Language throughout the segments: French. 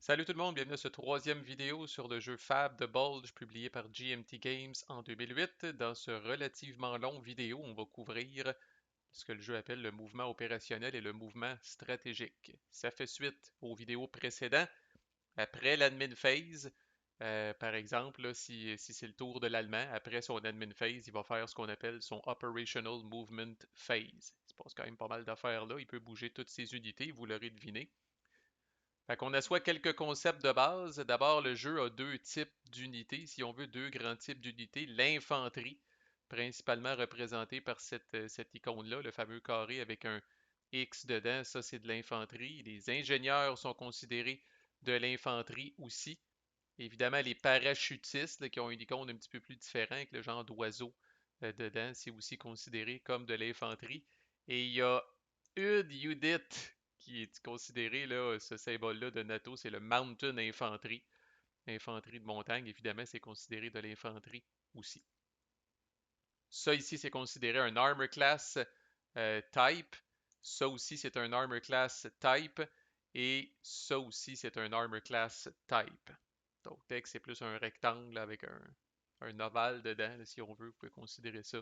Salut tout le monde, bienvenue à ce troisième vidéo sur le jeu Fab de Bulge publié par GMT Games en 2008. Dans ce relativement long vidéo, on va couvrir ce que le jeu appelle le mouvement opérationnel et le mouvement stratégique. Ça fait suite aux vidéos précédentes. Après l'admin phase, par exemple, là, si c'est le tour de l'Allemand, après son admin phase, il va faire ce qu'on appelle son Operational Movement Phase. Il se passe quand même pas mal d'affaires là. Il peut bouger toutes ses unités, vous l'aurez deviné. Fait qu'on assoit quelques concepts de base. D'abord, le jeu a deux types d'unités, si on veut, deux grands types d'unités. L'infanterie, principalement représentée par cette icône-là, le fameux carré avec un X dedans, ça c'est de l'infanterie. Les ingénieurs sont considérés de l'infanterie aussi. Évidemment, les parachutistes, là, qui ont une icône un petit peu plus différente, avec le genre d'oiseau dedans, c'est aussi considéré comme de l'infanterie. Et il y a une unit qui est considérée, là, ce symbole-là de NATO, c'est le Mountain Infantry. Infanterie de montagne, évidemment, c'est considéré de l'infanterie aussi. Ça ici, c'est considéré un Armor Class Type. Ça aussi, c'est un Armor Class Type. Et ça aussi, c'est un Armor Class Type. Donc, dès que c'est plus un rectangle avec un ovale dedans, là, si on veut, vous pouvez considérer ça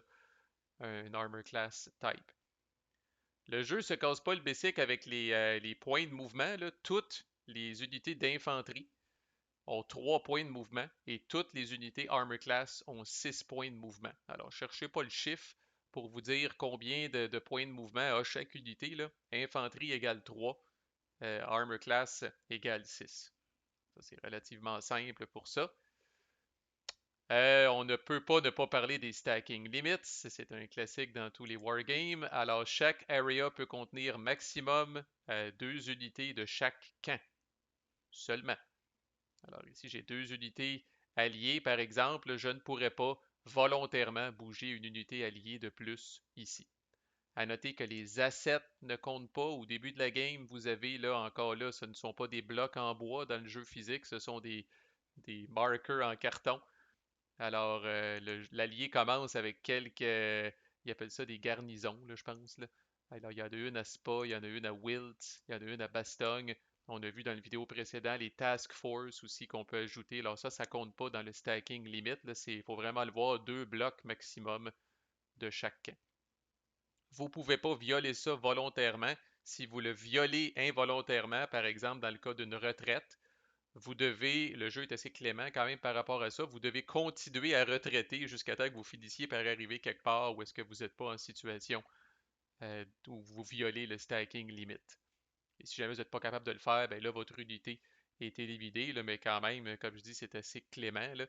un Armor Class Type. Le jeu se casse pas le basic avec les points de mouvement, là. Toutes les unités d'infanterie ont 3 points de mouvement et toutes les unités Armor Class ont 6 points de mouvement. Alors, cherchez pas le chiffre pour vous dire combien de points de mouvement a chaque unité, là. Infanterie égale 3, Armor Class égale 6. Ça, c'est relativement simple pour ça. On ne peut pas ne pas parler des stacking limits. C'est un classique dans tous les wargames. Alors, chaque area peut contenir maximum 2 unités de chaque camp seulement. Alors, ici, j'ai 2 unités alliées, par exemple. Je ne pourrais pas volontairement bouger une unité alliée de plus ici. À noter que les assets ne comptent pas. Au début de la game, vous avez là, encore là, ce ne sont pas des blocs en bois dans le jeu physique, ce sont des markers en carton. Alors, l'allié commence avec quelques, ils appellent ça des garnisons, là, je pense, là. Alors, il y en a une à Spa, il y en a une à Wilt, il y en a une à Bastogne. On a vu dans le vidéo précédent les Task Force aussi qu'on peut ajouter. Alors ça compte pas dans le stacking limit. Il faut vraiment le voir, 2 blocs maximum de chaque camp. Vous ne pouvez pas violer ça volontairement. Si vous le violez involontairement, par exemple dans le cas d'une retraite, vous devez, le jeu est assez clément quand même par rapport à ça, vous devez continuer à retraiter jusqu'à temps que vous finissiez par arriver quelque part où est-ce que vous n'êtes pas en situation où vous violez le stacking limit. Et si jamais vous n'êtes pas capable de le faire, ben là, votre unité est éliminée, là, mais quand même, comme je dis, c'est assez clément, là.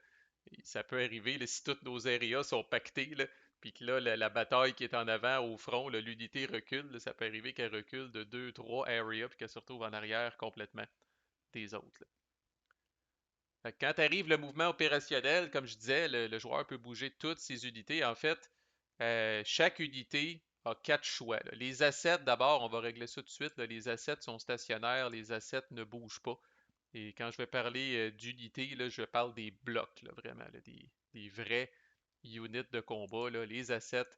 Ça peut arriver, là, si toutes nos areas sont pactées, là, puis que là, la bataille qui est en avant, au front, l'unité recule, là, ça peut arriver qu'elle recule de 2, 3 areas, puis qu'elle se retrouve en arrière complètement des autres, là. Quand arrive le mouvement opérationnel, comme je disais, le joueur peut bouger toutes ses unités. En fait, chaque unité a 4 choix, là. Les assets, d'abord, on va régler ça tout de suite, là. Les assets sont stationnaires, les assets ne bougent pas. Et quand je vais parler d'unités, là, je parle des blocs, là, vraiment, là, des vrais units de combat, là. Les assets,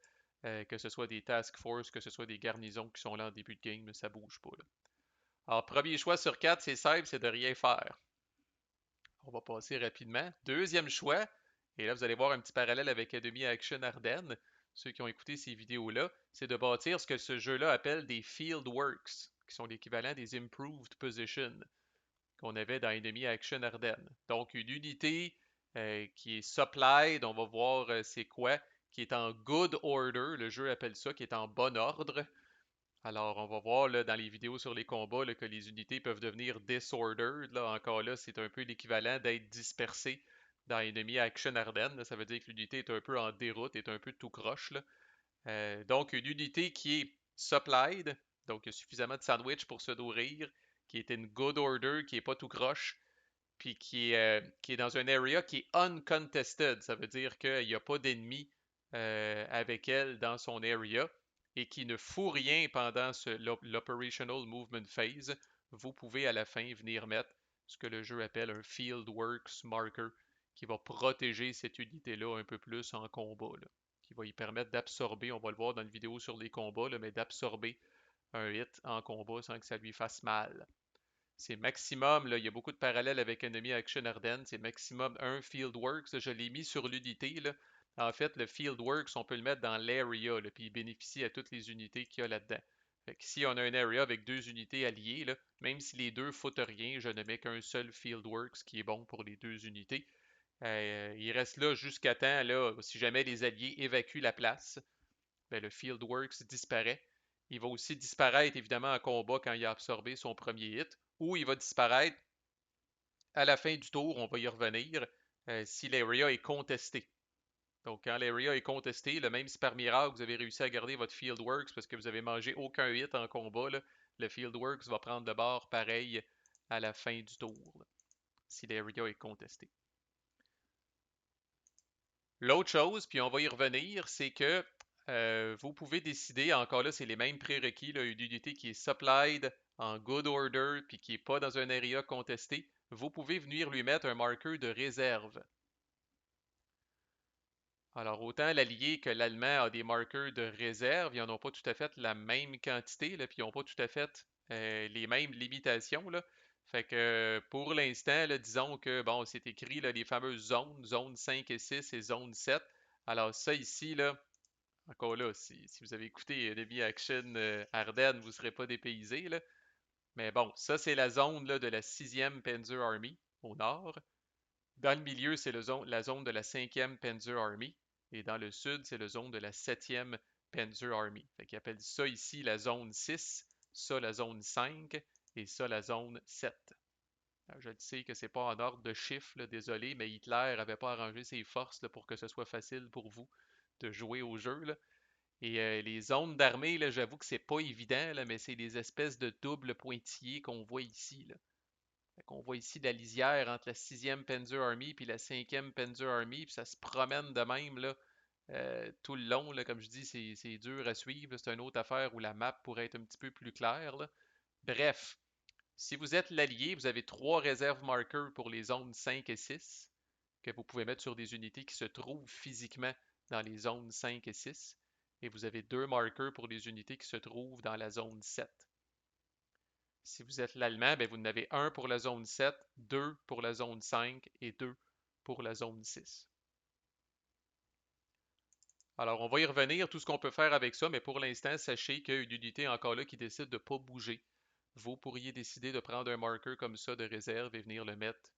que ce soit des task force, que ce soit des garnisons qui sont là en début de game, ça bouge pas, là. Alors, premier choix sur 4, c'est simple, c'est de rien faire. On va passer rapidement. Deuxième choix, et là vous allez voir un petit parallèle avec Enemy Action Ardennes, ceux qui ont écouté ces vidéos-là, c'est de bâtir ce que ce jeu-là appelle des Field Works, qui sont l'équivalent des Improved Positions qu'on avait dans Enemy Action Ardennes. Donc une unité qui est supplied, on va voir c'est quoi, qui est en good order, le jeu appelle ça, qui est en bon ordre. Alors, on va voir là, dans les vidéos sur les combats là, que les unités peuvent devenir disordered. Là, encore là, c'est un peu l'équivalent d'être dispersé dans Enemy Action Ardennes. Là. Ça veut dire que l'unité est un peu en déroute, est un peu tout croche, là. Donc, une unité qui est supplied, donc il y a suffisamment de sandwich pour se nourrir, qui est in good order, qui est pas tout croche, puis qui est dans un area qui est uncontested. Ça veut dire qu'il n'y a pas d'ennemis avec elle dans son area et qui ne fout rien pendant l'Operational Movement Phase. Vous pouvez à la fin venir mettre ce que le jeu appelle un Fieldworks Marker qui va protéger cette unité-là un peu plus en combat, là, qui va y permettre d'absorber, on va le voir dans une vidéo sur les combats, là, mais d'absorber un hit en combat sans que ça lui fasse mal. C'est maximum, là, il y a beaucoup de parallèles avec Enemy Action Ardennes, c'est maximum un Fieldworks. Je l'ai mis sur l'unité, là. En fait, le Fieldworks, on peut le mettre dans l'area, là, puis il bénéficie à toutes les unités qu'il y a là-dedans. Fait que si on a un area avec deux unités alliées, là, même si les deux foutent rien, je ne mets qu'un seul Fieldworks qui est bon pour les deux unités. Il reste là jusqu'à temps, là, si jamais les alliés évacuent la place, ben, le Fieldworks disparaît. Il va aussi disparaître évidemment en combat quand il a absorbé son premier hit, ou il va disparaître à la fin du tour, on va y revenir, si l'area est contesté. Donc quand l'area est contesté, même si par miracle vous avez réussi à garder votre Fieldworks parce que vous avez mangé aucun hit en combat, là, le Fieldworks va prendre de bord pareil à la fin du tour, là, si l'area est contesté. L'autre chose, puis on va y revenir, c'est que vous pouvez décider, encore là, c'est les mêmes prérequis, là, une unité qui est supplied en good order, puis qui n'est pas dans un area contesté, vous pouvez venir lui mettre un marqueur de réserve. Alors, autant l'allié que l'allemand a des marqueurs de réserve, ils n'en ont pas tout à fait la même quantité, là, puis ils n'ont pas tout à fait les mêmes limitations, là. Fait que pour l'instant, là, disons que bon, c'est écrit là, les fameuses zones, zone 5 et 6 et zone 7. Alors ça ici, là, encore là, si vous avez écouté Enemy Action Ardennes, vous ne serez pas dépaysé, là. Mais bon, ça c'est la zone là, de la 6e Panzer Army au nord. Dans le milieu, c'est la zone de la 5e Panzer Army. Et dans le sud, c'est la zone de la 7e Panzer Army. Fait qu'ils appellent ça ici la zone 6, ça la zone 5 et ça la zone 7. Alors, je sais que c'est pas en ordre de chiffre, là, désolé, mais Hitler n'avait pas arrangé ses forces là, pour que ce soit facile pour vous de jouer au jeu, là. Et les zones d'armée, là, j'avoue que c'est pas évident, là, mais c'est des espèces de doubles pointillés qu'on voit ici, là. Fait qu'on voit ici la lisière entre la 6e Panzer Army puis la 5e Panzer Army, puis ça se promène de même là, tout le long. Là, comme je dis, c'est dur à suivre. C'est une autre affaire où la map pourrait être un petit peu plus claire, là. Bref, si vous êtes l'allié, vous avez trois réserves marqueurs pour les zones 5 et 6 que vous pouvez mettre sur des unités qui se trouvent physiquement dans les zones 5 et 6. Et vous avez deux marqueurs pour les unités qui se trouvent dans la zone 7. Si vous êtes l'Allemand, ben vous en avez un pour la zone 7, deux pour la zone 5 et deux pour la zone 6. Alors, on va y revenir, tout ce qu'on peut faire avec ça, mais pour l'instant, sachez qu'il y a une unité encore là qui décide de ne pas bouger. Vous pourriez décider de prendre un marqueur comme ça de réserve et venir le mettre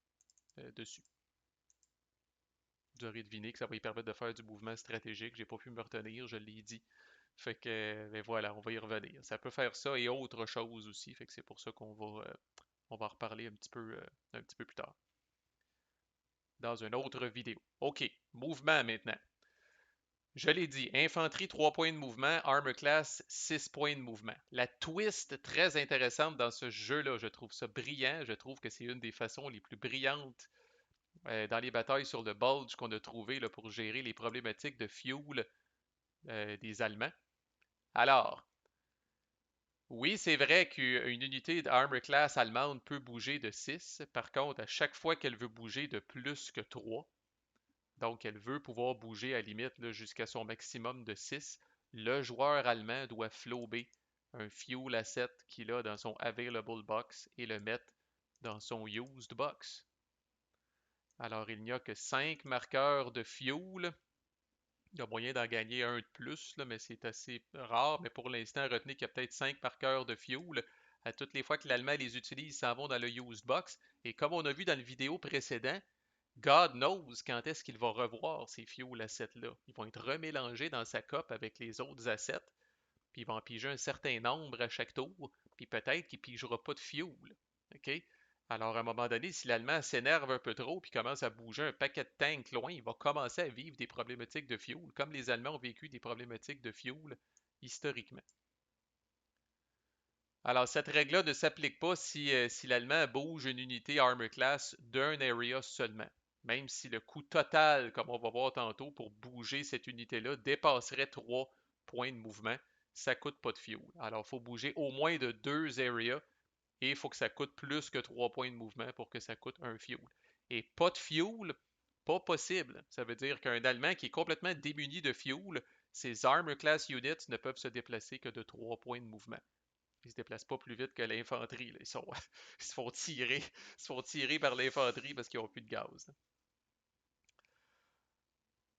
dessus. Vous aurez deviné que ça va lui permettre de faire du mouvement stratégique. J'ai pas pu me retenir, je l'ai dit. Fait que, ben voilà, on va y revenir. Ça peut faire ça et autre chose aussi. Fait que c'est pour ça on va en reparler un petit peu plus tard dans une autre vidéo. OK, mouvement maintenant. Je l'ai dit, infanterie 3 points de mouvement, armor class 6 points de mouvement. La twist très intéressante dans ce jeu-là, je trouve ça brillant, je trouve que c'est une des façons les plus brillantes dans les batailles sur le Bulge qu'on a trouvé là, pour gérer les problématiques de fuel des Allemands. Alors, oui, c'est vrai qu'une unité d'armor class allemande peut bouger de 6. Par contre, à chaque fois qu'elle veut bouger de plus que 3, donc elle veut pouvoir bouger à limite jusqu'à son maximum de 6, le joueur allemand doit flober un fuel asset qu'il a dans son available box et le mettre dans son used box. Alors il n'y a que 5 marqueurs de fuel. Il y a moyen d'en gagner un de plus, là, mais c'est assez rare. Mais pour l'instant, retenez qu'il y a peut-être 5 marqueurs de fuel. À toutes les fois que l'Allemand les utilise, ils s'en vont dans le used box. Et comme on a vu dans le vidéo précédent, God knows quand est-ce qu'il va revoir ces fuel assets-là. Ils vont être remélangés dans sa cope avec les autres assets, puis il va en piger un certain nombre à chaque tour, puis peut-être qu'il ne pigera pas de fuel. OK? Alors, à un moment donné, si l'Allemand s'énerve un peu trop puis commence à bouger un paquet de tanks loin, il va commencer à vivre des problématiques de fuel, comme les Allemands ont vécu des problématiques de fuel historiquement. Alors, cette règle-là ne s'applique pas si l'Allemand bouge une unité Armor Class d'un area seulement. Même si le coût total, comme on va voir tantôt, pour bouger cette unité-là dépasserait 3 points de mouvement, ça ne coûte pas de fuel. Alors, il faut bouger au moins de 2 areas et il faut que ça coûte plus que 3 points de mouvement pour que ça coûte un fuel. Et pas de fuel, pas possible. Ça veut dire qu'un Allemand qui est complètement démuni de fuel, ses Armor Class Units ne peuvent se déplacer que de 3 points de mouvement. Ils se déplacent pas plus vite que l'infanterie. Ils sont, ils se font tirer par l'infanterie parce qu'ils ont plus de gaz.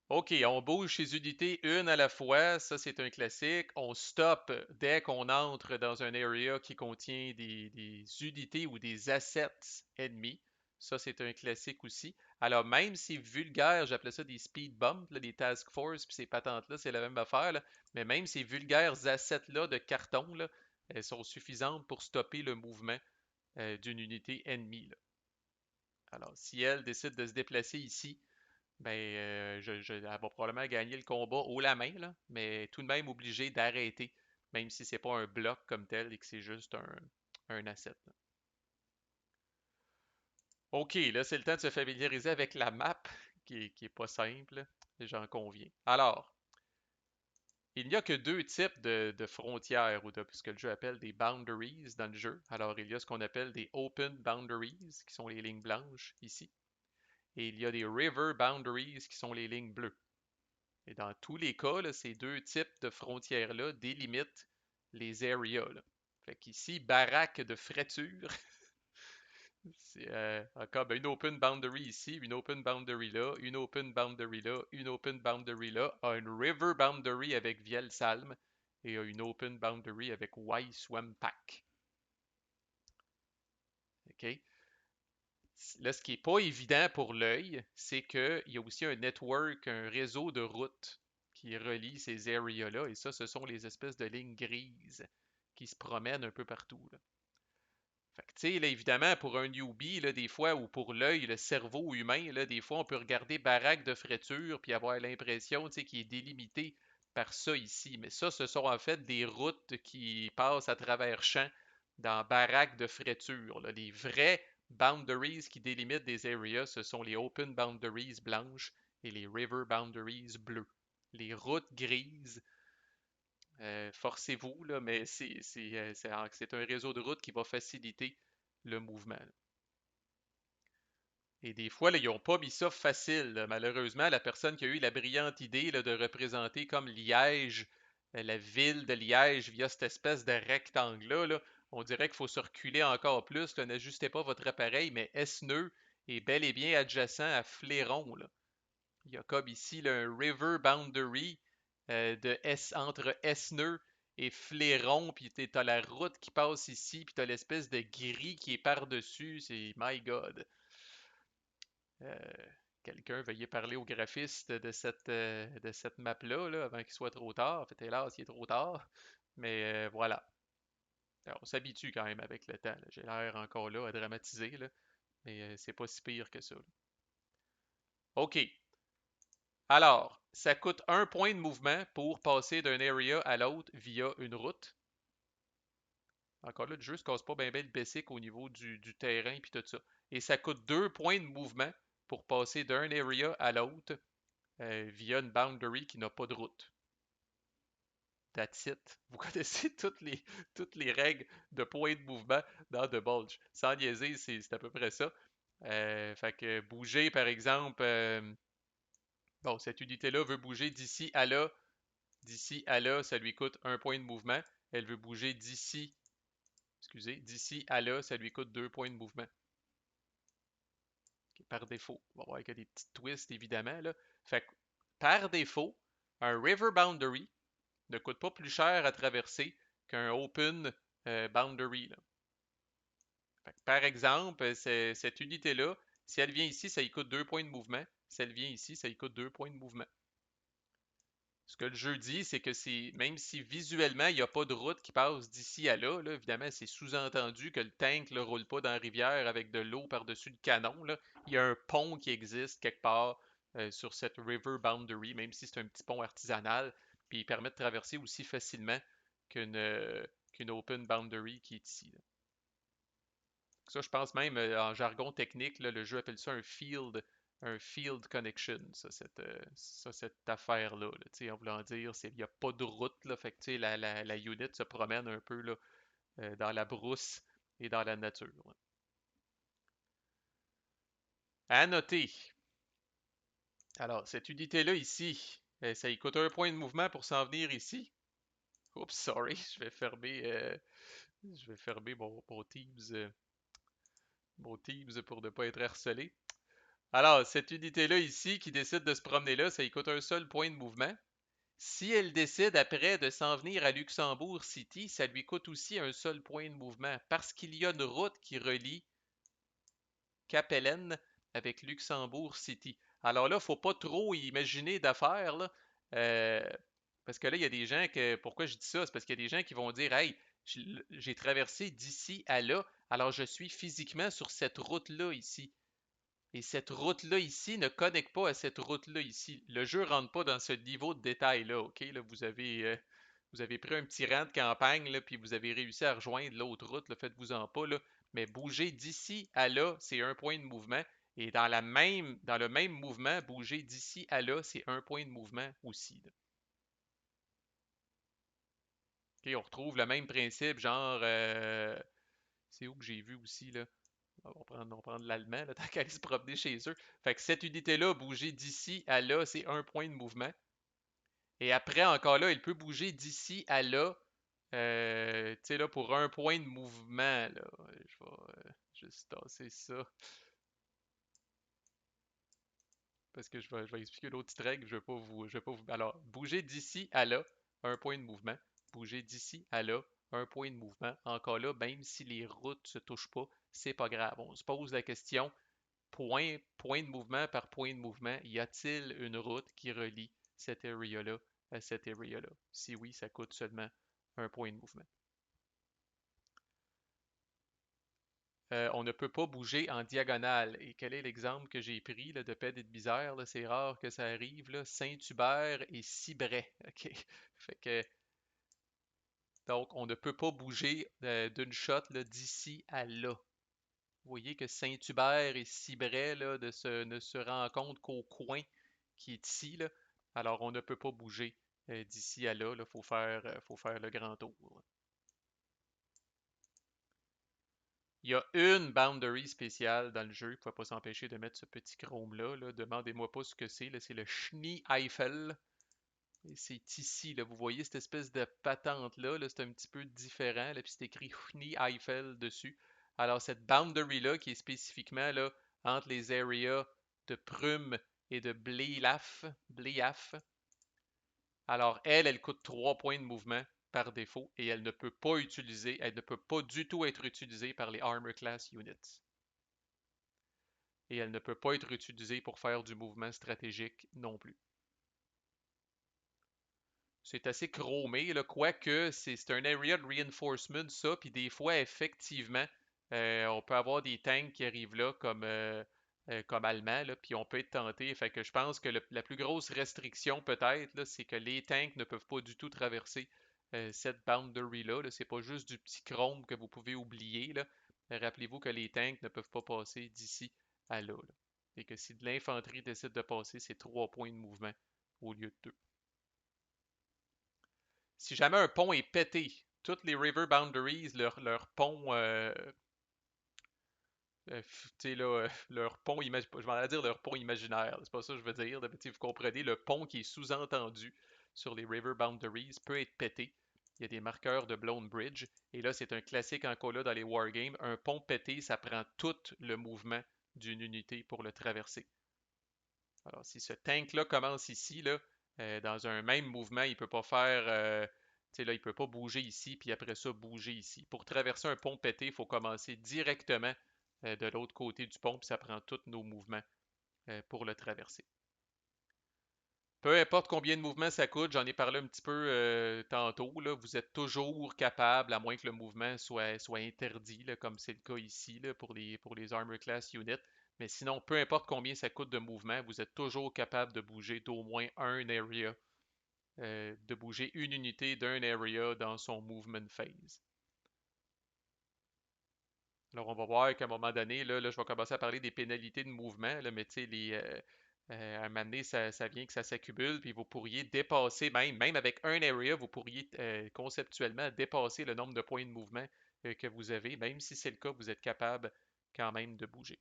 OK, on bouge ces unités une à la fois, ça c'est un classique. On stop dès qu'on entre dans un area qui contient des unités ou des assets ennemis. Ça c'est un classique aussi. Alors même si vulgaire, j'appelais ça des speed bumps, là, des task force, puis ces patentes-là, c'est la même affaire, là. Mais même ces vulgaires assets-là de carton, là, elles sont suffisantes pour stopper le mouvement d'une unité ennemie, là. Alors si elle décide de se déplacer ici, ben, elle va probablement gagner le combat haut la main, là, mais tout de même obligé d'arrêter, même si c'est pas un bloc comme tel et que c'est juste un asset, là. OK, là, c'est le temps de se familiariser avec la map, qui est pas simple, j'en conviens. Alors, il n'y a que deux types de frontières, ou de ce que le jeu appelle des boundaries dans le jeu. Alors, il y a ce qu'on appelle des open boundaries, qui sont les lignes blanches ici, et il y a des river boundaries, qui sont les lignes bleues. Et dans tous les cas, là, ces deux types de frontières-là délimitent les areas, là. Fait qu'ici, baraque de fraiture, c'est encore ben, une open boundary ici, une open boundary là, une open boundary là, une open boundary là, a une river boundary avec Vielsalm et a une open boundary avec Waiswampak. OK? Là, ce qui n'est pas évident pour l'œil, c'est qu'il y a aussi un network, un réseau de routes qui relie ces areas-là. Et ça, ce sont les espèces de lignes grises qui se promènent un peu partout, là. Fait que, tu sais, là, évidemment, pour un newbie, là, des fois, ou pour l'œil, le cerveau humain, là, des fois, on peut regarder baraque de fraiture puis avoir l'impression, tu sais, qu'il est délimité par ça ici. Mais ça, ce sont en fait des routes qui passent à travers champs dans baraque de fraiture, là. Les vrais boundaries qui délimitent des areas, ce sont les open boundaries blanches et les river boundaries bleues. Les routes grises, forcez-vous, là, mais c'est un réseau de routes qui va faciliter le mouvement, là. Et des fois, là, ils n'ont pas mis ça facile, là. Malheureusement, la personne qui a eu la brillante idée là, de représenter comme Liège, la ville de Liège, via cette espèce de rectangle-là, là, on dirait qu'il faut se reculer encore plus, là. N'ajustez pas votre appareil, mais Esneux est bel et bien adjacent à Fléron, là. Il y a comme ici là, un river boundary entre Esneux et Fléron, puis t'as la route qui passe ici, puis t'as l'espèce de gris qui est par-dessus. C'est my God. Euh, Quelqu'un veuillez parler au graphiste de cette map-là là, avant qu'il soit trop tard. En fait, hélas, il est trop tard. Mais voilà. Alors, on s'habitue quand même avec le temps, là. J'ai l'air encore là à dramatiser, là, mais c'est pas si pire que ça, là. OK. Alors, ça coûte un point de mouvement pour passer d'un area à l'autre via une route. Encore là, le jeu ne se casse pas bien le basic au niveau du terrain puis tout ça. Et ça coûte 2 points de mouvement pour passer d'un area à l'autre via une boundary qui n'a pas de route. That's it. Vous connaissez toutes les règles de points de mouvement dans The Bulge. Sans niaiser, c'est à peu près ça. Fait que bouger, par exemple, bon, cette unité-là veut bouger d'ici à là, ça lui coûte un point de mouvement. Elle veut bouger d'ici à là, ça lui coûte 2 points de mouvement. Okay, par défaut. On va voir qu'il y a des petits twists, évidemment, là. Fait que, par défaut, un river boundary ne coûte pas plus cher à traverser qu'un open boundary, là. Fait que, par exemple, cette unité-là, si elle vient ici, ça lui coûte 2 points de mouvement. Si elle vient ici, ça lui coûte 2 points de mouvement. Ce que le jeu dit, c'est que même si visuellement, il n'y a pas de route qui passe d'ici à là, évidemment, c'est sous-entendu que le tank ne roule pas dans la rivière avec de l'eau par-dessus le canon, là. Il y a un pont qui existe quelque part sur cette river boundary, même si c'est un petit pont artisanal, puis il permet de traverser aussi facilement qu'une open boundary qui est ici, là. Ça, je pense même en jargon technique, là, le jeu appelle ça un field connection, cette affaire-là, là, tu sais, en voulant dire, il n'y a pas de route, là, fait que, tu sais, la unit se promène un peu là, dans la brousse et dans la nature, là. À noter, alors, cette unité-là ici, ça lui coûte un point de mouvement pour s'en venir ici. Oups, sorry, je vais fermer mon Teams pour ne pas être harcelé. Alors, cette unité-là ici qui décide de se promener là, ça lui coûte un seul point de mouvement. Si elle décide après de s'en venir à Luxembourg City, ça lui coûte aussi un seul point de mouvement parce qu'il y a une route qui relie Capellen avec Luxembourg City. Alors là, faut pas trop imaginer d'affaires, là. Euh, Parce que là, il y a des gens que. Pourquoi je dis ça? C'est parce qu'il y a des gens qui vont dire hey, j'ai traversé d'ici à là, alors je suis physiquement sur cette route-là ici. Et cette route-là ici ne connecte pas à cette route-là ici. Le jeu ne rentre pas dans ce niveau de détail-là, OK? Là, vous avez pris un petit rang de campagne, là, puis vous avez réussi à rejoindre l'autre route, là, faites-vous-en pas, là. Mais bouger d'ici à là, c'est un point de mouvement. Et dans le même mouvement, bouger d'ici à là, c'est un point de mouvement aussi, là. OK, on retrouve le même principe, genre, c'est où que j'ai vu aussi, là? On va prendre l'allemand, là, tant qu'à aller se promener chez eux. Fait que cette unité-là, bouger d'ici à là, c'est un point de mouvement. Et après, encore là, il peut bouger d'ici à là, tu sais, là, pour un point de mouvement, là. Je vais juste tasser ça, parce que je vais expliquer l'autre petite règle, je vais pas vous... Alors, bouger d'ici à là, un point de mouvement. Bouger d'ici à là, un point de mouvement. Encore là, même si les routes se touchent pas, c'est pas grave. On se pose la question, point de mouvement par point de mouvement, y a-t-il une route qui relie cet area-là à cet area-là? Si oui, ça coûte seulement un point de mouvement. On ne peut pas bouger en diagonale. Et quel est l'exemple que j'ai pris là, de Ped et de Bizarre? C'est rare que ça arrive. Saint-Hubert et Cibray. OK. Fait que, donc, on ne peut pas bouger d'une shot d'ici à là. Vous voyez que Saint-Hubert et Cibray ne se rencontrent qu'au coin qui est ici, là. Alors, on ne peut pas bouger d'ici à là. Il faut faire le grand tour, là. Il y a une boundary spéciale dans le jeu. Il ne faut pas s'empêcher de mettre ce petit chrome-là, là. Demandez-moi pas ce que c'est, là. C'est le Schneeeifel. Et c'est ici, là. Vous voyez cette espèce de patente-là, là, c'est un petit peu différent, là, puis c'est écrit Schneeeifel dessus. Alors, cette boundary-là, qui est spécifiquement là, entre les areas de Prum et de Bleaf, alors elle coûte 3 points de mouvement par défaut et elle ne peut pas du tout être utilisée par les Armor Class Units. Et elle ne peut pas être utilisée pour faire du mouvement stratégique non plus. C'est assez chromé, là, quoique c'est un area de reinforcement, ça, puis des fois, effectivement, on peut avoir des tanks qui arrivent là comme allemands, là, puis on peut être tenté. Fait que je pense que la plus grosse restriction, peut-être, là, c'est que les tanks ne peuvent pas du tout traverser cette boundary-là. Là. C'est pas juste du petit chrome que vous pouvez oublier, là. Rappelez-vous que les tanks ne peuvent pas passer d'ici à là, là. Et que si de l'infanterie décide de passer, c'est 3 points de mouvement au lieu de 2. Si jamais un pont est pété, toutes les river boundaries, leur pont, tu sais, là, leur pont imaginaire, je m'en allais dire leur pont imaginaire, c'est pas ça que je veux dire, mais vous comprenez, le pont qui est sous-entendu sur les river boundaries peut être pété. Il y a des marqueurs de blown bridge, et là, c'est un classique encore là dans les wargames. Un pont pété, ça prend tout le mouvement d'une unité pour le traverser. Alors, si ce tank-là commence ici, là, dans un même mouvement, il ne peut pas faire. Tu sais, là, il ne peut pas bouger ici, puis après ça, bouger ici. Pour traverser un pont pété, il faut commencer directement de l'autre côté du pont, puis ça prend tous nos mouvements pour le traverser. Peu importe combien de mouvements ça coûte, j'en ai parlé un petit peu tantôt, là, vous êtes toujours capable, à moins que le mouvement soit interdit, là, comme c'est le cas ici là, pour les Armor Class Units. Mais sinon, peu importe combien ça coûte de mouvement, vous êtes toujours capable de bouger d'au moins un area, de bouger une unité d'un area dans son movement phase. Alors, on va voir qu'à un moment donné, je vais commencer à parler des pénalités de mouvement, là, mais tu sais, à un moment donné, ça vient que ça s'accumule, puis vous pourriez dépasser, même avec un area, vous pourriez conceptuellement dépasser le nombre de points de mouvement que vous avez, même si c'est le cas, vous êtes capable quand même de bouger.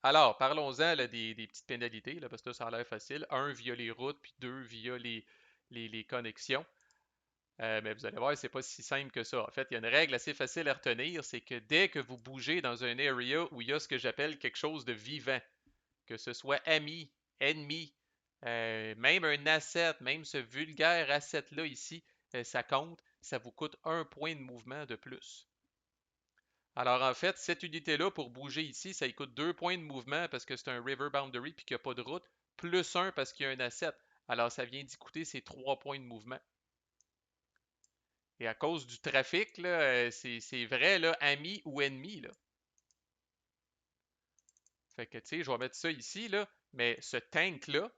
Alors, parlons-en là, des petites pénalités, là, parce que ça a l'air facile. Un, via les routes, puis deux, via les connexions. Mais vous allez voir, c'est pas si simple que ça. En fait, il y a une règle assez facile à retenir, c'est que dès que vous bougez dans un area où il y a ce que j'appelle quelque chose de vivant, que ce soit ami, ennemi, même un asset, même ce vulgaire asset-là ici, ça compte, ça vous coûte un point de mouvement de plus. Alors en fait, cette unité-là, pour bouger ici, ça lui coûte 2 points de mouvement parce que c'est un river boundary puis qu'il n'y a pas de route, plus un parce qu'il y a un asset. Alors ça vient d'y coûter ces 3 points de mouvement. Et à cause du trafic, là, c'est vrai, là, ami ou ennemi, là. Fait que, tu sais, je vais mettre ça ici, là, mais ce tank-là,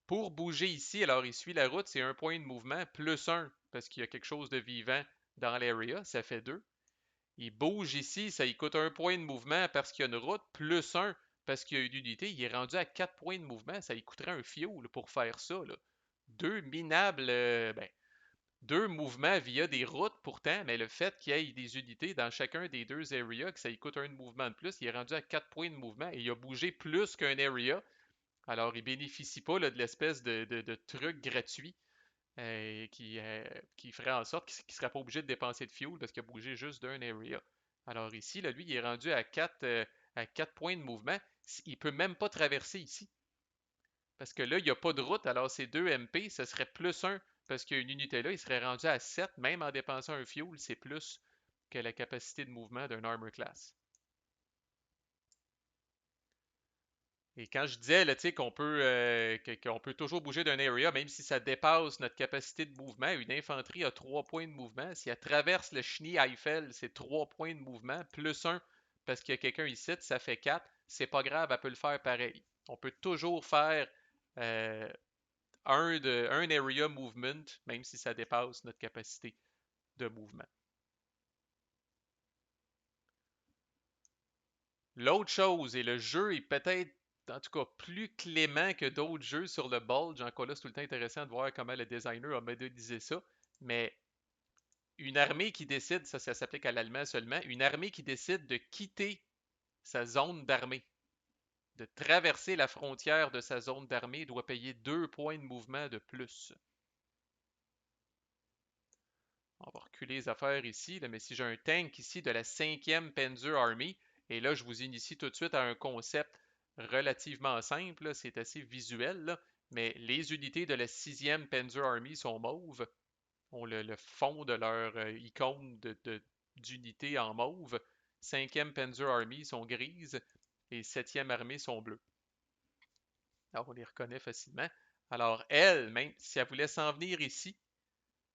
pour bouger ici, alors il suit la route, c'est un point de mouvement, plus un, parce qu'il y a quelque chose de vivant dans l'area, ça fait 2. Il bouge ici, ça lui coûte un point de mouvement parce qu'il y a une route, plus un parce qu'il y a une unité. Il est rendu à 4 points de mouvement. Ça lui coûterait un fuel pour faire ça, là. Deux minables, ben, deux mouvements via des routes pourtant, mais le fait qu'il y ait des unités dans chacun des deux areas, que ça lui coûte un de mouvement de plus, il est rendu à 4 points de mouvement et il a bougé plus qu'un area. Alors, il bénéficie pas là, de l'espèce de truc gratuit qui ferait en sorte qu'il ne serait pas obligé de dépenser de fuel parce qu'il a bougé juste d'un area. Alors ici, là, lui, il est rendu à 4 points de mouvement. Il ne peut même pas traverser ici. Parce que là, il n'y a pas de route, alors ces 2 MP, ce serait plus un parce qu'il y a une unité là, il serait rendu à 7, même en dépensant un fuel, c'est plus que la capacité de mouvement d'un armor class. Et quand je disais là, qu'on peut toujours bouger d'un area, même si ça dépasse notre capacité de mouvement, une infanterie a 3 points de mouvement. Si elle traverse le Chenille Eiffel, c'est 3 points de mouvement, plus un parce qu'il y a quelqu'un ici, ça fait 4. C'est pas grave, elle peut le faire pareil. On peut toujours faire euh, un area movement, même si ça dépasse notre capacité de mouvement. L'autre chose, et le jeu est peut-être, en tout cas, plus clément que d'autres jeux sur le bulge. Encore là, c'est tout le temps intéressant de voir comment le designer a modélisé ça. Mais une armée qui décide, ça s'applique à l'allemand seulement, une armée qui décide de quitter sa zone d'armée, de traverser la frontière de sa zone d'armée, doit payer 2 points de mouvement de plus. On va reculer les affaires ici, là, mais si j'ai un tank ici de la 5e Panzer Army, et là je vous initie tout de suite à un concept relativement simple, c'est assez visuel, là, mais les unités de la 6e Panzer Army sont mauves, ont le fond de leur icône d'unité en mauve. 5e Panzer Army sont grises et 7e armée sont bleues. Alors on les reconnaît facilement. Alors elle, même si elle voulait s'en venir ici,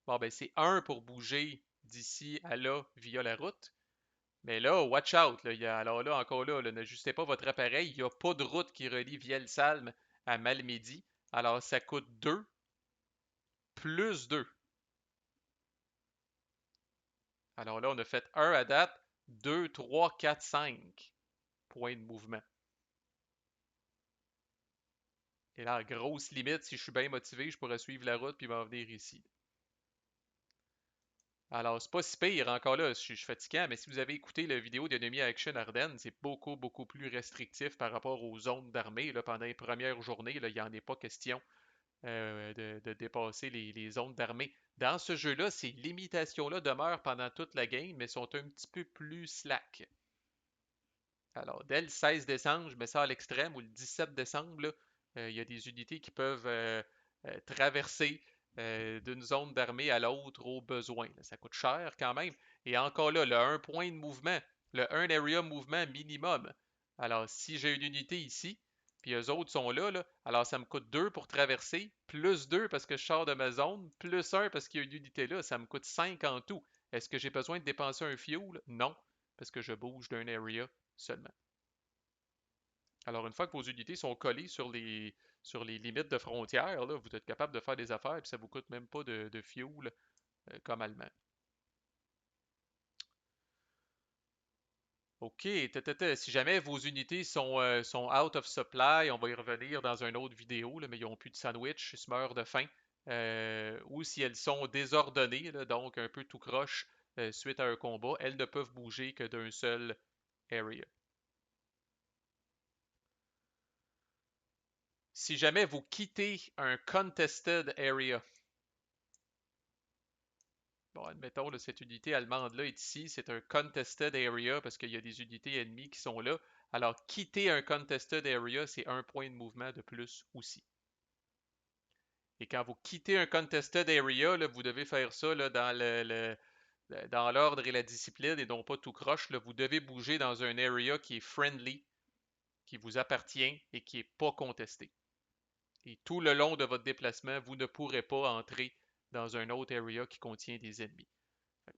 bon, ben, c'est un pour bouger d'ici à là via la route. Mais là, watch out. Là, alors là, encore là, n'ajustez pas votre appareil. Il n'y a pas de route qui relie Vielsalm à Malmedy. Alors, ça coûte 2 plus 2. Alors là, on a fait 1 à date, 2, 3, 4, 5 points de mouvement. Et là, grosse limite, si je suis bien motivé, je pourrais suivre la route puis m'en venir ici. Alors, c'est pas si pire, encore là, je suis fatiguant, mais si vous avez écouté la vidéo d'Enemy Action Ardennes, c'est beaucoup, beaucoup plus restrictif par rapport aux zones d'armée. Là, pendant les premières journées, là, il n'y en est pas question de dépasser les zones d'armée. Dans ce jeu-là, ces limitations-là demeurent pendant toute la game, mais sont un petit peu plus slack. Alors, dès le 16 décembre, je mets ça à l'extrême, ou le 17 décembre, là, il y a des unités qui peuvent traverser d'une zone d'armée à l'autre au besoin. Là, ça coûte cher quand même. Et encore là, le 1 point de mouvement, le 1 area mouvement minimum. Alors, si j'ai une unité ici, puis eux autres sont là, alors ça me coûte 2 pour traverser, plus 2 parce que je sors de ma zone, plus un parce qu'il y a une unité là, ça me coûte 5 en tout. Est-ce que j'ai besoin de dépenser un fuel? Non, parce que je bouge d'un area seulement. Alors, une fois que vos unités sont collées sur les limites de frontières, là, vous êtes capable de faire des affaires et ça ne vous coûte même pas de fuel comme allemand. OK, si jamais vos unités sont out of supply, on va y revenir dans une autre vidéo, là, mais ils n'ont plus de sandwich, ils se meurent de faim. Ou si elles sont désordonnées, là, donc un peu tout croche suite à un combat, elles ne peuvent bouger que d'un seul area. Si jamais vous quittez un contested area, Bon, admettons, là, cette unité allemande-là est ici, c'est un contested area parce qu'il y a des unités ennemies qui sont là. Alors, quitter un contested area, c'est un point de mouvement de plus aussi. Et quand vous quittez un contested area, là, vous devez faire ça là, dans l'ordre et la discipline et non pas tout croche. Là, vous devez bouger dans un area qui est friendly, qui vous appartient et qui n'est pas contesté. Et tout le long de votre déplacement, vous ne pourrez pas entrer dans un autre area qui contient des ennemis.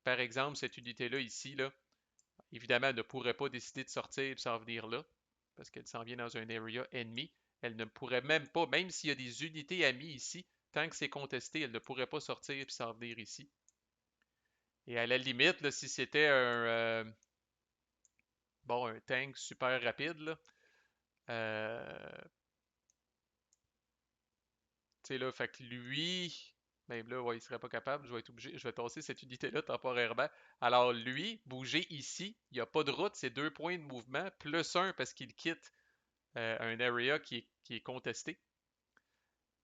Par exemple, cette unité-là ici, là, évidemment, elle ne pourrait pas décider de sortir et de s'en venir là, parce qu'elle s'en vient dans un area ennemi. Elle ne pourrait même pas, même s'il y a des unités amies ici, tant que c'est contesté, elle ne pourrait pas sortir et s'en venir ici. Et à la limite, là, si c'était un tank super rapide, là, tu sais, là, fait que lui, même là, ouais, il serait pas capable. Je vais être obligé, je vais tasser cette unité-là temporairement. Alors, lui, bouger ici, il n'y a pas de route, c'est 2 points de mouvement, plus un parce qu'il quitte un area qui est contesté.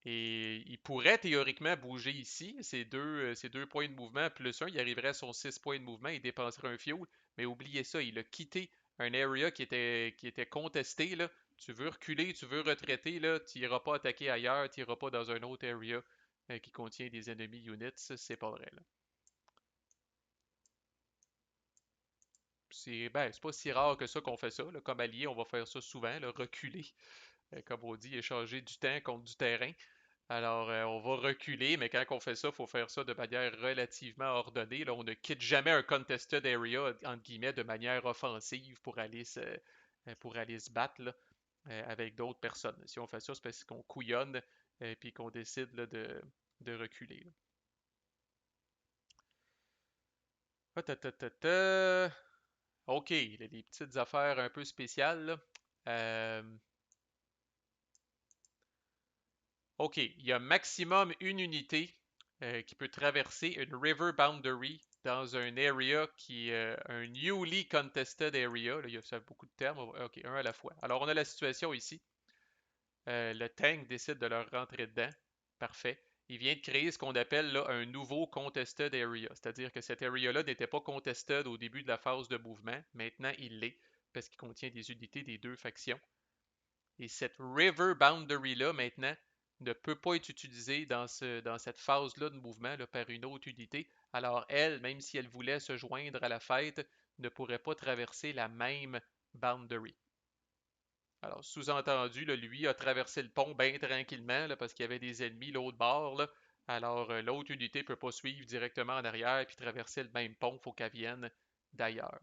Et il pourrait théoriquement bouger ici, ces deux points de mouvement, plus un, il arriverait à son 6 points de mouvement, il dépenserait un fuel. Mais oubliez ça, il a quitté un area qui était contesté, là. Tu veux reculer, tu veux retraiter, là, tu n'iras pas attaquer ailleurs, tu n'iras pas dans un autre area qui contient des ennemis units, c'est pas vrai, là. C'est pas si rare que ça qu'on fait ça, là. Comme allié, on va faire ça souvent, là, reculer, comme on dit, échanger du temps contre du terrain. Alors, on va reculer, mais quand on fait ça, il faut faire ça de manière relativement ordonnée. Là, on ne quitte jamais un contested area, entre guillemets, de manière offensive pour aller se battre là, avec d'autres personnes. Si on fait ça, c'est parce qu'on couillonne et puis qu'on décide là, de reculer. Là. Ah, OK, il y a des petites affaires un peu spéciales. Là. Euh, OK, il y a maximum une unité qui peut traverser une river boundary dans un area qui est un newly contested area. Là, il y a ça a beaucoup de termes. OK, un à la fois. Alors, on a la situation ici. Le tank décide de leur rentrer dedans. Parfait. Il vient de créer ce qu'on appelle là, un nouveau contested area. C'est-à-dire que cet area-là n'était pas contested au début de la phase de mouvement. Maintenant, il l'est parce qu'il contient des unités des deux factions. Et cette river boundary-là, maintenant, ne peut pas être utilisée dans cette phase-là de mouvement là, par une autre unité. Alors, elle, même si elle voulait se joindre à la fête, ne pourrait pas traverser la même boundary. Alors, sous-entendu, là, lui a traversé le pont bien tranquillement là, parce qu'il y avait des ennemis l'autre bord. Là. Alors, l'autre unité ne peut pas suivre directement en arrière puis traverser le même pont, il faut qu'elle vienne d'ailleurs.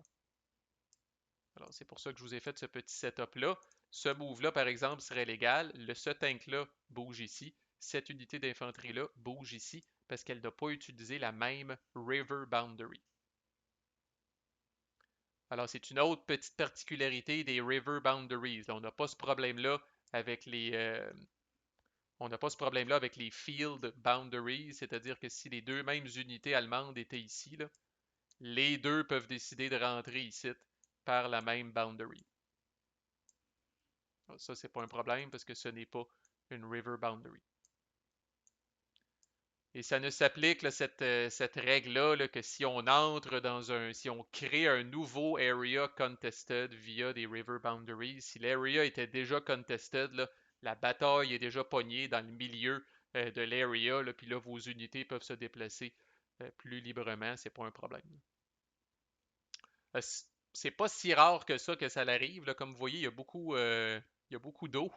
Alors, c'est pour ça que je vous ai fait ce petit setup-là. Ce move-là, par exemple, serait légal. Ce tank-là bouge ici. Cette unité d'infanterie-là bouge ici parce qu'elle n'a pas utilisé la même river boundary. Alors, c'est une autre petite particularité des river boundaries. On n'a pas ce problème-là avec les field boundaries, c'est-à-dire que si les deux mêmes unités allemandes étaient ici, là, les deux peuvent décider de rentrer ici par la même boundary. Ça, c'est pas un problème parce que ce n'est pas une river boundary. Et ça ne s'applique, là, cette règle-là, là, que si on entre si on crée un nouveau area contested via des river boundaries, si l'area était déjà contested, là, la bataille est déjà pognée dans le milieu de l'area, puis là, vos unités peuvent se déplacer plus librement, c'est pas un problème. Euh, c'est pas si rare que ça l'arrive. Là. Comme vous voyez, il y a beaucoup d'eau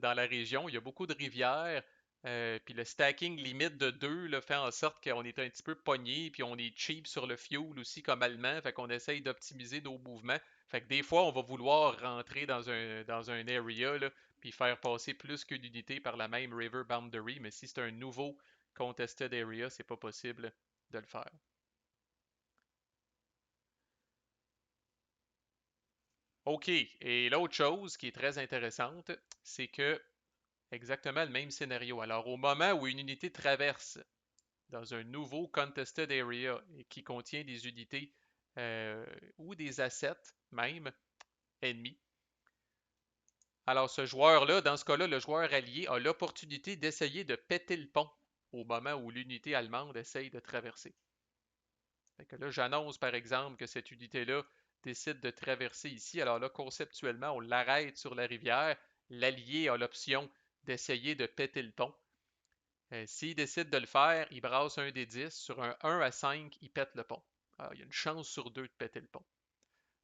dans la région, il y a beaucoup de rivières. Puis le stacking limite de 2 là, fait en sorte qu'on est un petit peu pogné, puis on est cheap sur le fuel aussi comme allemand, fait qu'on essaye d'optimiser nos mouvements. Fait que des fois, on va vouloir rentrer dans un area, là, puis faire passer plus qu'une unité par la même river boundary, mais si c'est un nouveau contested area, c'est pas possible de le faire. OK. Et l'autre chose qui est très intéressante, c'est que exactement le même scénario. Alors, au moment où une unité traverse dans un nouveau contested area et qui contient des unités ou des assets même ennemis, alors ce joueur-là, dans ce cas-là, le joueur allié a l'opportunité d'essayer de péter le pont au moment où l'unité allemande essaye de traverser. Fait que là, j'annonce par exemple que cette unité-là décide de traverser ici. Alors là, conceptuellement, on l'arrête sur la rivière. L'allié a l'option d'essayer de péter le pont. S'il décide de le faire, il brasse un des 10. Sur un 1 à 5, il pète le pont. Alors, il y a une chance sur deux de péter le pont.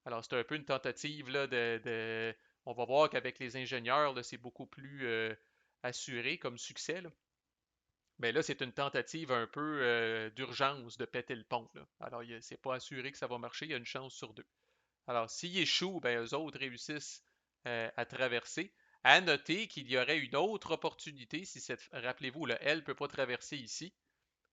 Alors, c'est un peu une tentative là, On va voir qu'avec les ingénieurs, là, c'est beaucoup plus assuré comme succès. Là. Mais là, c'est une tentative un peu d'urgence de péter le pont. Là. Alors, c'est pas assuré que ça va marcher, il y a une chance sur deux. Alors, s'ils échouent, ben, eux autres réussissent à traverser. À noter qu'il y aurait une autre opportunité si rappelez-vous, le L ne peut pas traverser ici,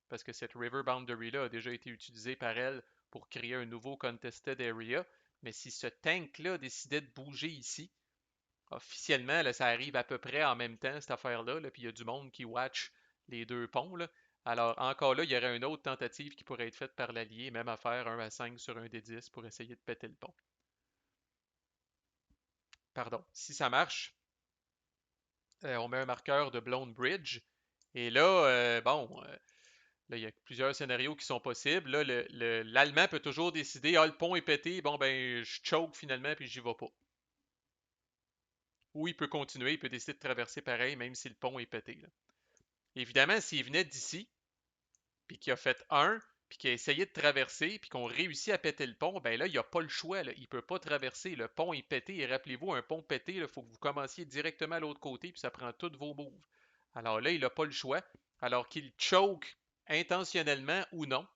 parce que cette river boundary-là a déjà été utilisée par elle pour créer un nouveau contested area. Mais si ce tank-là décidait de bouger ici, officiellement, là, ça arrive à peu près en même temps, cette affaire-là, là, puis il y a du monde qui watch les deux ponts. Là. Alors, encore là, il y aurait une autre tentative qui pourrait être faite par l'allié, même à faire 1 à 5 sur un des 10 pour essayer de péter le pont. Pardon. Si ça marche, on met un marqueur de Blown Bridge. Et là, là, il y a plusieurs scénarios qui sont possibles. Là, l'Allemand peut toujours décider, ah, le pont est pété, bon, ben, je choke finalement, puis j'y vais pas. Ou il peut continuer, il peut décider de traverser pareil, même si le pont est pété. Là. Évidemment, s'il venait d'ici, puis qu'il a fait un, puis qu'il a essayé de traverser, puis qu'on réussit à péter le pont, ben là, il n'a pas le choix. Là. Il ne peut pas traverser. Le pont est pété. Et rappelez-vous, un pont pété, il faut que vous commenciez directement à l'autre côté, puis ça prend tous vos moves. Alors là, il n'a pas le choix. Alors qu'il choke intentionnellement ou non,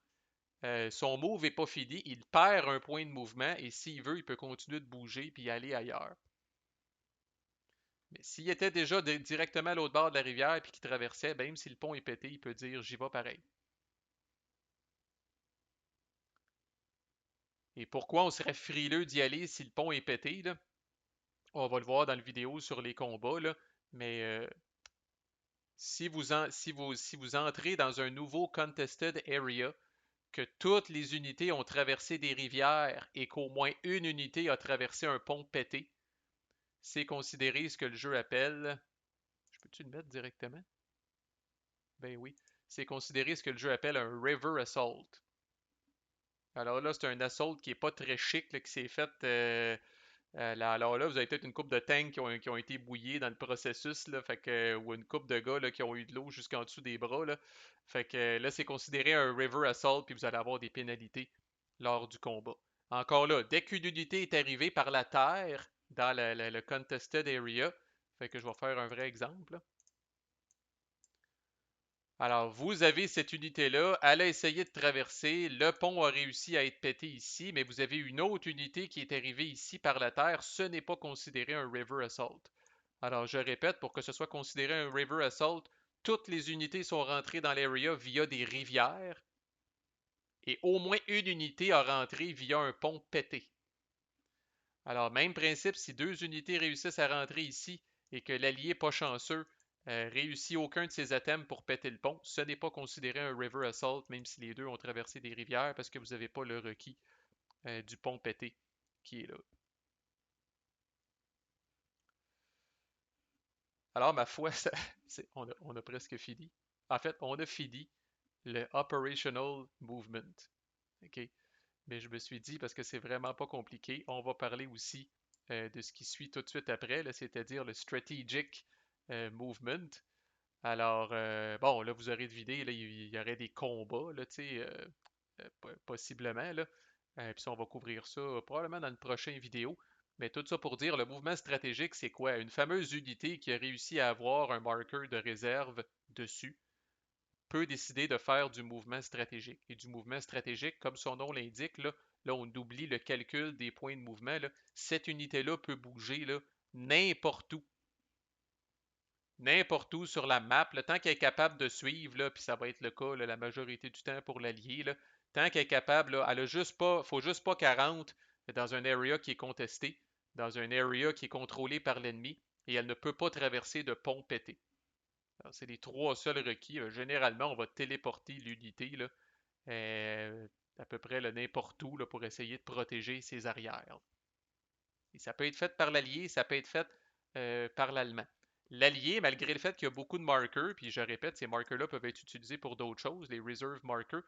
son move n'est pas fini. Il perd un point de mouvement, et s'il veut, il peut continuer de bouger puis aller ailleurs. Mais s'il était déjà directement à l'autre bord de la rivière puis qu'il traversait, ben, même si le pont est pété, il peut dire j'y vais pareil. Et pourquoi on serait frileux d'y aller si le pont est pété, là? On va le voir dans la vidéo sur les combats, là. Mais si vous entrez dans un nouveau contested area, que toutes les unités ont traversé des rivières et qu'au moins une unité a traversé un pont pété, c'est considéré ce que le jeu appelle. Je peux-tu le mettre directement? Ben oui. C'est considéré ce que le jeu appelle un River Assault. Alors là, c'est un assault qui n'est pas très chic, là, qui s'est fait. Alors là, vous avez peut-être une coupe de tanks qui ont été bouillés dans le processus, là, fait que, ou une coupe de gars là, qui ont eu de l'eau jusqu'en dessous des bras. Là. Fait que là, c'est considéré un River Assault, puis vous allez avoir des pénalités lors du combat. Encore là, dès qu'une unité est arrivée par la terre dans le contested area, fait que je vais faire un vrai exemple. Là. Alors, vous avez cette unité-là, elle a essayé de traverser, le pont a réussi à être pété ici, mais vous avez une autre unité qui est arrivée ici par la terre, ce n'est pas considéré un River Assault. Alors, je répète, pour que ce soit considéré un River Assault, toutes les unités sont rentrées dans l'area via des rivières, et au moins une unité a rentré via un pont pété. Alors, même principe, si deux unités réussissent à rentrer ici et que l'allié pas chanceux réussit aucun de ses items pour péter le pont, ce n'est pas considéré un River Assault, même si les deux ont traversé des rivières, parce que vous n'avez pas le requis du pont pété qui est là. Alors, ma foi, on a presque fini. En fait, on a fini le Operational Movement. OK? Mais je me suis dit, parce que c'est vraiment pas compliqué, on va parler aussi de ce qui suit tout de suite après, c'est-à-dire le Strategic Movement. Alors, bon, là, vous aurez deviné, là, il y aurait des combats, là, tu sais, possiblement, là. Puis ça, on va couvrir ça probablement dans une prochaine vidéo. Mais tout ça pour dire, le mouvement stratégique, c'est quoi? Une fameuse unité qui a réussi à avoir un marqueur de réserve dessus peut décider de faire du mouvement stratégique. Et du mouvement stratégique, comme son nom l'indique, là, on oublie le calcul des points de mouvement. Là. Cette unité-là peut bouger là, n'importe où. N'importe où sur la map, le tant qu'elle est capable de suivre, là, puis ça va être le cas là, la majorité du temps pour l'allié, tant qu'elle est capable, là, elle a juste pas, faut juste pas qu'elle rentre dans un area qui est contesté, dans un area qui est contrôlé par l'ennemi, et elle ne peut pas traverser de pont pété. C'est les trois seuls requis. Généralement, on va téléporter l'unité là, à peu près n'importe où là, pour essayer de protéger ses arrières. Et ça peut être fait par l'allié, ça peut être fait par l'allemand. L'allié, malgré le fait qu'il y a beaucoup de marqueurs, puis je répète, ces marqueurs-là peuvent être utilisés pour d'autres choses, les reserve markers,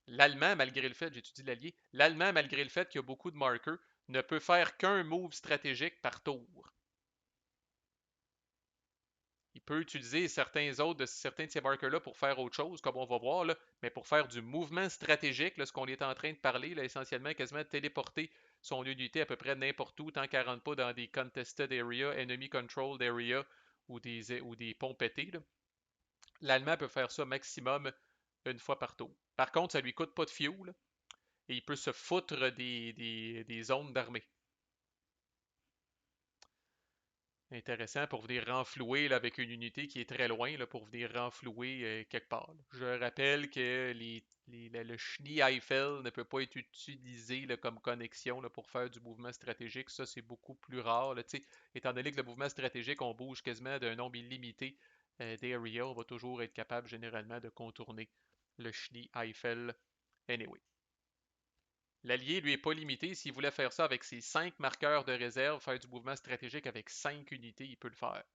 L'Allemand, malgré le fait, j'étudie l'Allié, l'Allemand, malgré le fait qu'il y a beaucoup de marqueurs, ne peut faire qu'un move stratégique par tour. Il peut utiliser certains de ces marqueurs-là pour faire autre chose, comme on va voir, là, mais pour faire du mouvement stratégique, là, ce qu'on est en train de parler, là, essentiellement quasiment téléporter son unité à peu près n'importe où, tant qu'elle ne rentre pas dans des contested areas, enemy controlled areas ou des ponts pétés. L'Allemand peut faire ça maximum une fois par tour. Par contre, ça lui coûte pas de fuel et il peut se foutre des zones d'armée. Intéressant pour venir renflouer là, avec une unité qui est très loin là, pour venir renflouer quelque part. Là. Je rappelle que le Chenille Eiffel ne peut pas être utilisé là, comme connexion là, pour faire du mouvement stratégique. Ça, c'est beaucoup plus rare. Là, étant donné que le mouvement stratégique, on bouge quasiment d'un nombre illimité d'area, on va toujours être capable généralement de contourner le Chenille Eiffel anyway. L'allié, lui, est pas limité. S'il voulait faire ça avec ses 5 marqueurs de réserve, faire du mouvement stratégique avec 5 unités, il peut le faire.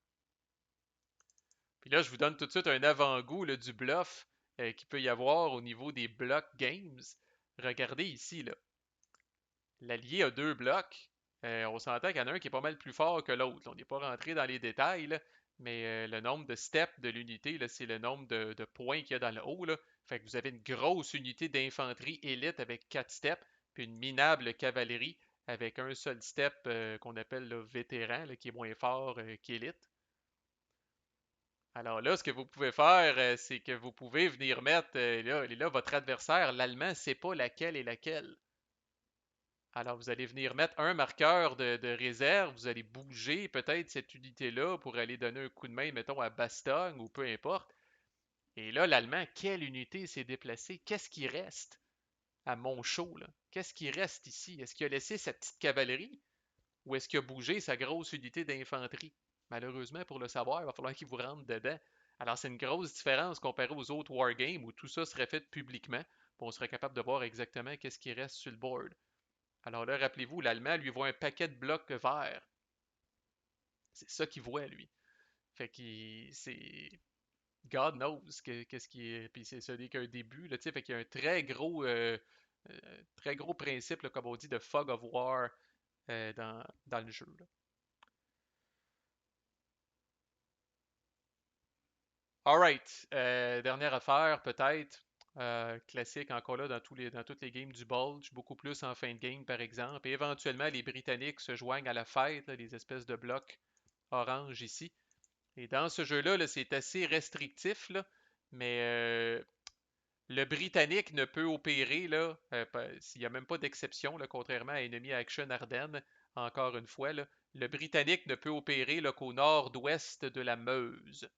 Puis là, je vous donne tout de suite un avant-goût là, du bluff qu'il peut y avoir au niveau des block games. Regardez ici, là. L'allié a 2 blocs. On s'entend qu'il y en a un qui est pas mal plus fort que l'autre. On n'est pas rentré dans les détails, là, mais le nombre de steps de l'unité, c'est le nombre de points qu'il y a dans le haut. Là. Fait que vous avez une grosse unité d'infanterie élite avec 4 steps, puis une minable cavalerie avec un seul step qu'on appelle le vétéran, là, qui est moins fort qu'élite. Alors là, ce que vous pouvez faire, c'est que vous pouvez venir mettre, là, votre adversaire, l'Allemand, sait pas laquelle est laquelle. Alors, vous allez venir mettre un marqueur de réserve, vous allez bouger peut-être cette unité-là pour aller donner un coup de main, mettons, à Bastogne ou peu importe. Et là, l'Allemand, quelle unité s'est déplacée? Qu'est-ce qui reste à Montchaud, là? Qu'est-ce qui reste ici? Est-ce qu'il a laissé sa petite cavalerie ou est-ce qu'il a bougé sa grosse unité d'infanterie? Malheureusement, pour le savoir, il va falloir qu'il vous rentre dedans. Alors, c'est une grosse différence comparée aux autres wargames où tout ça serait fait publiquement. On serait capable de voir exactement qu'est-ce qui reste sur le board. Alors là, rappelez-vous, l'Allemand lui voit un paquet de blocs verts. C'est ça qu'il voit, lui. Fait qu'il. C'est. God knows qu'est-ce qui est. Puis c'est ça n'est qu'un début, là, tu sais. Fait qu'il y a un très gros principe, là, comme on dit, de fog of war dans le jeu. Là. Alright. Dernière affaire, peut-être. Classique encore là dans toutes les games du Bulge, beaucoup plus en fin de game par exemple. Et éventuellement, les Britanniques se joignent à la fête, là, les espèces de blocs orange ici. Et dans ce jeu-là, -là, c'est assez restrictif, là, mais le Britannique ne peut opérer, là, s'il n'y a même pas d'exception, là, contrairement à Enemy Action Ardennes, encore une fois, là, le Britannique ne peut opérer là, qu'au nord-ouest de la Meuse.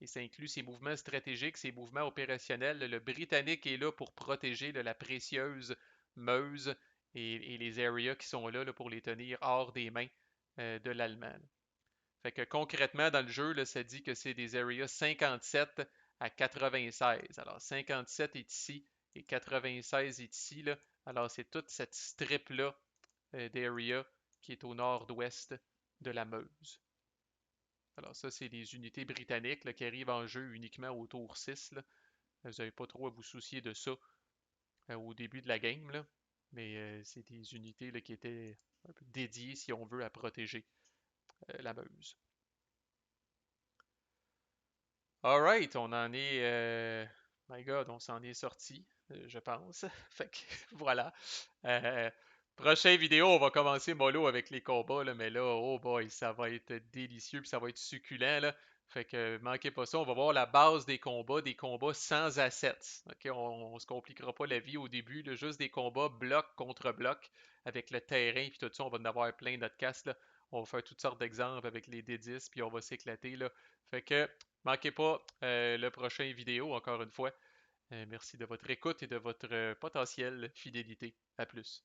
Et ça inclut ses mouvements stratégiques, ses mouvements opérationnels. Le Britannique est là pour protéger là, la précieuse Meuse et les areas qui sont là, pour les tenir hors des mains de l'Allemand. Fait que concrètement, dans le jeu, là, ça dit que c'est des areas 57 à 96. Alors, 57 est ici et 96 est ici. Là. Alors, c'est toute cette strip-là d'area qui est au nord-ouest de la Meuse. Alors, ça, c'est des unités britanniques là, qui arrivent en jeu uniquement au tour 6. Là. Vous n'avez pas trop à vous soucier de ça au début de la game. Là. Mais c'est des unités là, qui étaient un peu dédiées, si on veut, à protéger la Meuse. Alright, on en est. My God, on s'en est sorti, je pense. Fait que voilà. Euh, Prochaine vidéo, on va commencer mollo avec les combats, là, mais là, oh boy, ça va être délicieux puis ça va être succulent, là. Fait que manquez pas ça, on va voir la base des combats sans assets. Ok, on se compliquera pas la vie au début, là, juste des combats bloc contre bloc avec le terrain puis tout ça, on va en avoir plein notre casse là. On va faire toutes sortes d'exemples avec les D10 puis on va s'éclater là. Fait que manquez pas le prochain vidéo encore une fois. Merci de votre écoute et de votre potentielle fidélité. À plus.